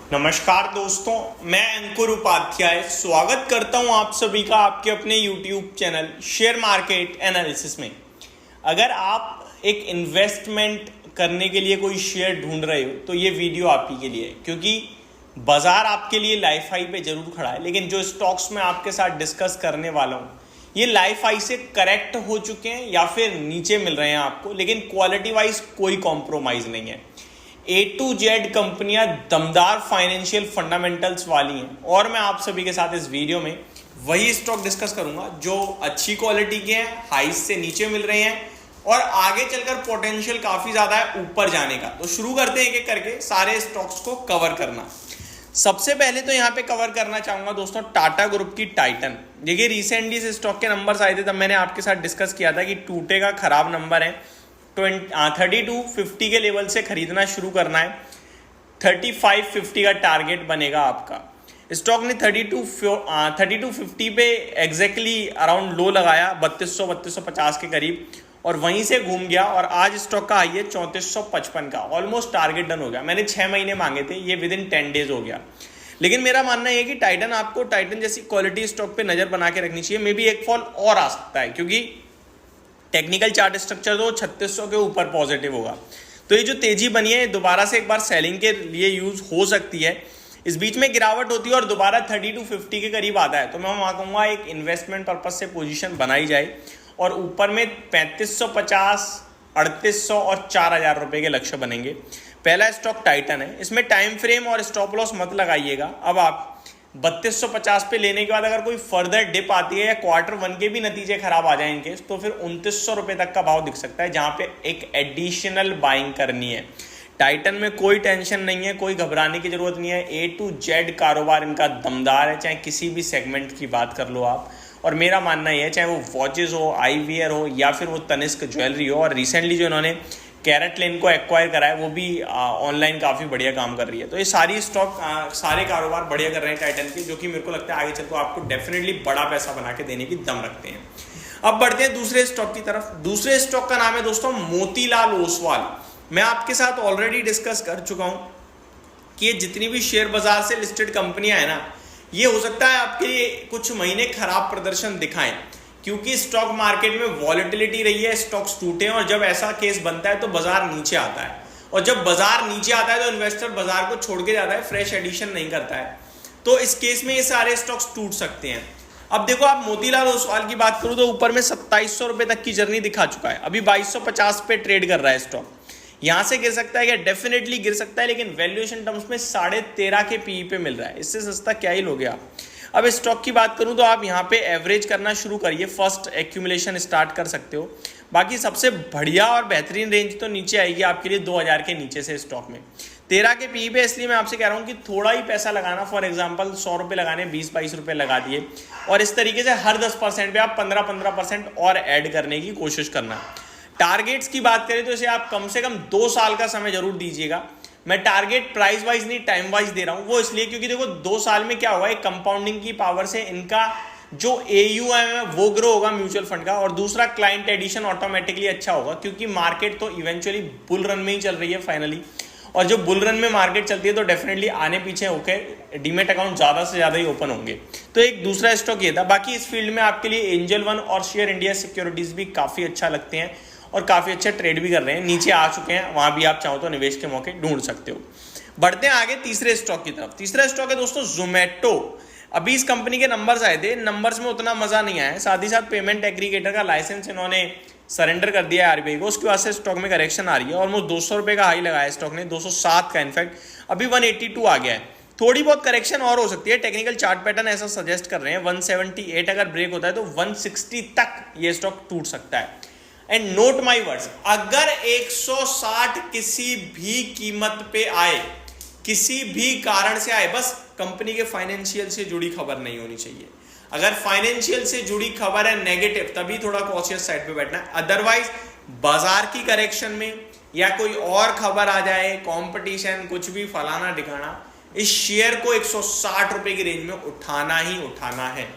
नमस्कार दोस्तों, मैं अंकुर उपाध्याय स्वागत करता हूं आप सभी का आपके अपने YouTube channel share market analysis में। अगर आप एक इन्वेस्टमेंट करने के लिए कोई शेयर ढूंढ रहे हो तो ये वीडियो आप ही के लिए है, क्योंकि बाजार आपके लिए लाइफ हाई पे जरूर खड़ा है, लेकिन जो स्टॉक्स मैं आपके साथ डिस्कस करने वाला हूँ ये लाइफ हाई से करेक्ट हो चुके हैं या फिर नीचे मिल रहे हैं आपको, लेकिन क्वालिटी वाइज कोई कॉम्प्रोमाइज नहीं है। A to Z कंपनियां दमदार फाइनेंशियल फंडामेंटल्स वाली हैं और मैं आप सभी के साथ इस वीडियो में वही स्टॉक डिस्कस करूंगा जो अच्छी क्वालिटी के हैं, हाई से नीचे मिल रहे हैं और आगे चलकर पोटेंशियल काफी ज्यादा है ऊपर जाने का। तो शुरू करते हैं एक एक करके सारे स्टॉक्स को कवर करना। सबसे पहले तो यहाँ पे कवर करना चाहूंगा दोस्तों टाटा ग्रुप की टाइटन। देखिए रिसेंटली इस स्टॉक के नंबर्स आए थे, तब मैंने आपके साथ डिस्कस किया था कि टूटेगा, खराब नंबर है, 3250 के लेवल से खरीदना शुरू करना है। 3550 का टारगेट बनेगा आपका। स्टॉक ने 3250 पे एग्जैक्टली अराउंड लो लगाया 3250 के करीब और वहीं से घूम गया और आज स्टॉक का हाई है 3455 का। ऑलमोस्ट टारगेट डन हो गया। मैंने 6 महीने मांगे थे, ये विद इन 10 डेज हो गया। लेकिन मेरा मानना है कि टाइटन जैसी क्वालिटी स्टॉक पे नजर बना के रखनी चाहिए। मे बी एक फॉल और आ सकता है क्योंकि टेक्निकल चार्ट स्ट्रक्चर तो 3600 के ऊपर पॉजिटिव होगा। तो ये जो तेजी बनी है दोबारा से एक बार सेलिंग के लिए यूज हो सकती है। इस बीच में गिरावट होती है और दोबारा 3250 के करीब आता है तो मैं वहां कहूंगा एक इन्वेस्टमेंट पर्पज से पोजीशन बनाई जाए और ऊपर में 3550, 3800 और 4000 रुपए के लक्ष्य बनेंगे। पहला स्टॉक टाइटन है, इसमें टाइम फ्रेम और स्टॉप लॉस मत लगाइएगा। अब आप 3250 पे लेने के बाद अगर कोई फर्दर डिप आती है या Q1 के भी नतीजे खराब आ जाए इनके तो फिर 2900 रुपए तक का भाव दिख सकता है, जहां पे एक एडिशनल बाइंग करनी है। टाइटन में कोई टेंशन नहीं है, कोई घबराने की जरूरत नहीं है। A to Z कारोबार इनका दमदार है, चाहे किसी भी सेगमेंट की बात कर लो आप। और मेरा मानना यह है चाहे वो वॉचेज हो, आईवीआर हो या फिर वो तनिष्क ज्वेलरी हो, और रिसेंटली जो इन्होंने कैरेटलेन को एक्वायर करा है वो भी ऑनलाइन काफ़ी बढ़िया काम कर रही है। तो ये सारी स्टॉक सारे कारोबार बढ़िया कर रहे हैं टाइटन के, जो कि मेरे को लगता है आगे चल को आपको डेफिनेटली बड़ा पैसा बना के देने की दम रखते हैं। अब बढ़ते हैं दूसरे स्टॉक की तरफ। दूसरे स्टॉक का नाम है दोस्तों मोतीलाल ओसवाल। मैं आपके साथ ऑलरेडी डिस्कस कर चुका हूं कि ये जितनी भी शेयर बाजार से लिस्टेड कंपनियां हैं ना, ये हो सकता है आपके लिए कुछ महीने खराब प्रदर्शन दिखाएं क्योंकि स्टॉक मार्केट में वॉलेटिलिटी रही है, स्टॉक्स टूटे हैं और जब ऐसा केस बनता है तो बाजार नीचे आता है और जब बाजार नीचे आता है तो इन्वेस्टर बाजार को छोड़ के जाता है, फ्रेश एडिशन नहीं करता है। तो इस केस में ये सारे स्टॉक्स टूट सकते हैं। अब देखो आप मोतीलाल ओसवाल की बात करूं तो ऊपर में 2700 रुपए तक की जर्नी दिखा चुका है, अभी 2250 पे ट्रेड कर रहा है स्टॉक। यहां से गिर सकता है क्या? डेफिनेटली गिर सकता है, लेकिन वैल्यूएशन टर्म्स में 13.5 के पीई पे मिल रहा है, इससे सस्ता क्या ही लोगे आप। अब स्टॉक की बात करूं तो आप यहां पे एवरेज करना शुरू करिए, फर्स्ट एक्यूमुलेशन स्टार्ट कर सकते हो। बाकी सबसे बढ़िया और बेहतरीन रेंज तो नीचे आएगी आपके लिए 2000 के नीचे से स्टॉक में 13 के पी पे। इसलिए मैं आपसे कह रहा हूं कि थोड़ा ही पैसा लगाना, फॉर एग्जांपल 100 रुपये लगाने 20-22 रुपये लगा दिए और इस तरीके से हर 10% पे आप 15% और ऐड करने की कोशिश करना। टारगेट्स की बात करें तो इसे आप कम से कम 2 साल का समय जरूर दीजिएगा। मैं टारगेट प्राइस वाइज नहीं टाइम वाइज दे रहा हूं, वो इसलिए क्योंकि देखो 2 साल में क्या होगा, एक कंपाउंडिंग की पावर से इनका जो AUM है वो ग्रो होगा म्यूचुअल फंड का, और दूसरा क्लाइंट एडिशन ऑटोमेटिकली अच्छा होगा क्योंकि मार्केट तो इवेंचुअली बुल रन में ही चल रही है फाइनली, और जब बुल रन में मार्केट चलती है तो डेफिनेटली आने पीछे होकर डीमेट अकाउंट ज्यादा से ज्यादा ही ओपन होंगे। तो एक दूसरा स्टॉक ये था। बाकी इस फील्ड में आपके लिए एंजल वन और शेयर इंडिया सिक्योरिटीज भी काफी अच्छा लगते हैं और काफी अच्छा ट्रेड भी कर रहे हैं, नीचे आ चुके हैं, वहां भी आप चाहो तो निवेश के मौके ढूंढ सकते हो। बढ़ते हैं आगे तीसरे स्टॉक की तरफ। तीसरा स्टॉक है दोस्तों जोमेटो। अभी इस कंपनी के नंबर्स आए थे, नंबर्स में उतना मजा नहीं आया, साथ ही साथ पेमेंट एग्रीगेटर का लाइसेंस इन्होंने सरेंडर कर दिया है आरबीआई को, उसके बाद से स्टॉक में करेक्शन आ रही है। ऑलमोस्ट 200 रुपए का हाई लगाया स्टॉक ने, 207 का, इनफैक्ट अभी 182 आ गया है। थोड़ी बहुत करेक्शन और हो सकती है, टेक्निकल चार्ट पैटर्न ऐसा सजेस्ट कर रहे हैं। 178 अगर ब्रेक होता है तो 160 तक ये स्टॉक टूट सकता है। एंड नोट माई वर्ड्स, अगर 160 किसी भी कीमत पे आए, किसी भी कारण से आए, बस कंपनी के फाइनेंशियल से जुड़ी खबर नहीं होनी चाहिए। अगर फाइनेंशियल से जुड़ी खबर है नेगेटिव, तभी थोड़ा कॉशियस साइड पे बैठना है। अदरवाइज बाजार की करेक्शन में या कोई और खबर आ जाए, कंपटीशन, कुछ भी फलाना ठिकाना, इस शेयर को 160 रुपए की रेंज में उठाना ही उठाना है।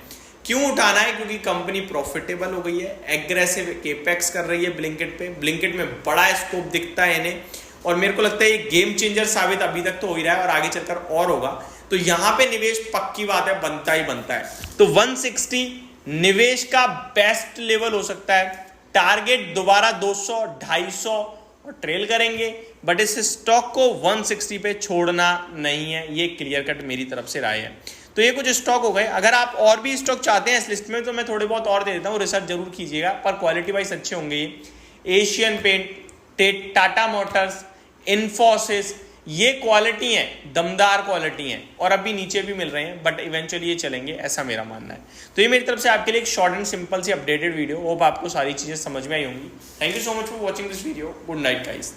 क्यों उठाना है? क्योंकि कंपनी प्रॉफिटेबल हो गई है, एग्रेसिव केपेक्स कर रही है ब्लिंकिट पे, ब्लिंकिट में बड़ा स्कोप दिखता है इन्हें, और मेरे को लगता है ये गेम चेंजर साबित अभी तक तो हो ही रहा है और आगे चलकर और होगा। तो यहां पे निवेश पक्की बात है, बनता ही बनता है। तो 160 निवेश का बेस्ट लेवल हो सकता है। टारगेट दोबारा 200, 250 और ट्रेल करेंगे, बट इस स्टॉक को 160 पे छोड़ना नहीं है, ये क्लियर कट मेरी तरफ से राय है। तो ये कुछ स्टॉक हो गए। अगर आप और भी स्टॉक चाहते हैं इस लिस्ट में तो मैं थोड़े बहुत और दे देता हूँ, रिसर्च जरूर कीजिएगा, पर क्वालिटी वाइज अच्छे होंगे ये। एशियन पेंट, टाटा मोटर्स, इन्फोसिस, ये क्वालिटी है, दमदार क्वालिटी है और अभी नीचे भी मिल रहे हैं, बट इवेंचुअली ये चलेंगे, ऐसा मेरा मानना है। तो ये मेरी तरफ से आपके लिए एक शॉर्ट एंड सिंपल सी अपडेटेड वीडियो, होप आपको सारी चीजें समझ में आई होंगी। Thank you so much for watching this video. Good night guys.